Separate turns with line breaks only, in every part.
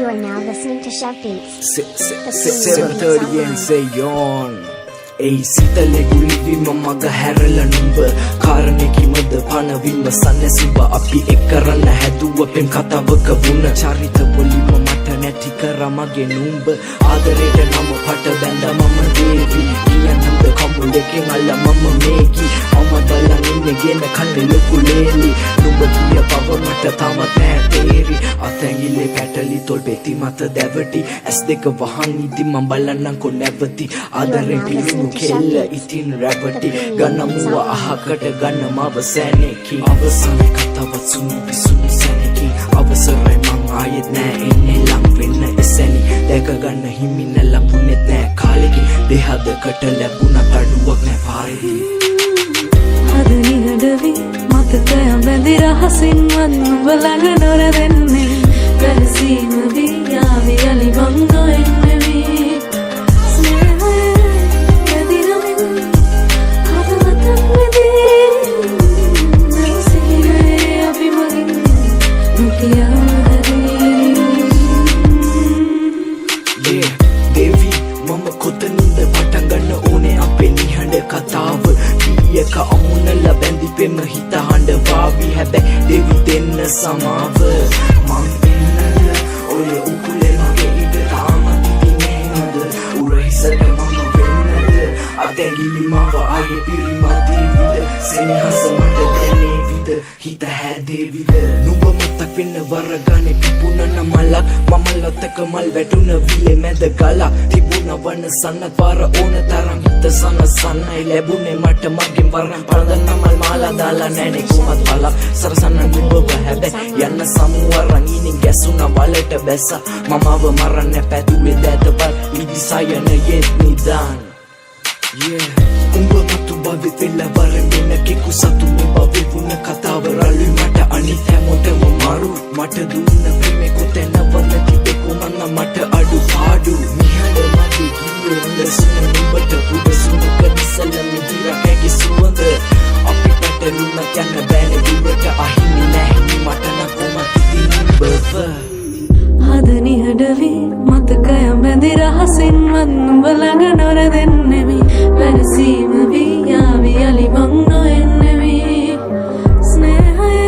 You are now listening to Chef Beats.
7:30 and say on. Ei sitale guli mamaga herala numba karane kimad phana wimma sanne suba api ekkarana haduwa pen katawaka wuna charita bolima mata නැති කරමගේ numba ආදරේට නම පට බැඳ මම දේවි කියනම්ද කම්බුලකින් අල්ල මම මේකි අම බලන් ඉන්නේ ගෙන කල්ලේ ලොකු ලේලි නුඹ කිය පව මට තාමත් තේරි අතැඟිල්ලේ පැටලි තොල් පෙති මත දැවටි ඇස් දෙක වහන් ඉදි මම බලන්නම්කො නැවති ආදරේ පිරුණු කෙල්ල ඉතින් රැවටි ගන්නමුව අහකට ගන්න මව සැනෙකි අවසන් කතාවත් සුණු විසුණු සැනෙකි අවසරයි මං ආයෙත් නෑ එන්නේ ලං වෙන්න එසැනි දැක ගන්න හිමින ලැබුණෙත් නෑ කාලෙකි දෙහදකට ලැබුණත් අඩුවක් නෑ පාරේදී
අද නිහඬවි මතකය බැඳි රහසින් වත් නුඹ ළඟ නොරැවෙන්නේ වැරසීම වී යාවි යලි මං නොඑන්නේ
දේවි මම කොතනින්ද පටන් ගන්න ඕනේ අපේ නිහඬ කතාව කීයක අමුණලා බැඳි පෙම හිත හඬ වාවි හැබැයි දේවි දෙන්න සමාව මං ඉන්නද ඔය උකුලේ මගේ ඉඳ තාම දිනේ නේද උරහිසට මම වෙන්නද අතැගිලි මව ආයේ පිරිමදීවිද සෙනෙහස මට දැනේවිද හිත හැදේවිද නුඹ මතක් වෙන්න වරගානේ පිපුණන මලක් මම ලතක මල් වැටුණ විලේ මැද ගලක් තිබුණ වන සන්නත් පාර ඕන තරම් හිත සනසන්නයි ලැබුණේ මට මගෙන් වරන් පළඳන මල් මාලා දාලා නැනේ කුමත් බලක් සරසන්න නුඹව හැබැයි යන්න සමුවරන් ඉනින් ගැසුණ වලට බැස මමව මරන්න පැදුවේ දැතපල් විදිසයන යෙත් නිදාන් උඹ මතු බවෙ තෙල්ල වරන් දෙන්න කෙකු සතු නුඹ වෙවුණ කතාව රළුයි මට අනිත් හැමෝටම මාරු මට දුන්න ප්‍රේමේ කොතැන වන්න තිබේ කොමන්න මට අඩු පාඩු නිහඬ මගේ ගියේ ලසුන නුඹට පුදසුන කනිසල මිදිරා කැකි සුවඳ අපි පැටලුණ යන්න බෑනේ දිවට අහිමි නැහැ මට නම් කොමත් ඉතින් බව
අද නිහඬවි මතකය බැඳි රහසින් වත් නුඹ ළඟ නොරැවෙන්නේ වැරසීම වී යාවි යලි මං නොඑන්නේ ස්නේහය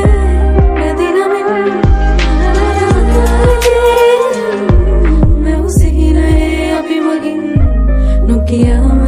වැදිනමින් මෙව් සිහිනයේ අපි මගින් නොකියාම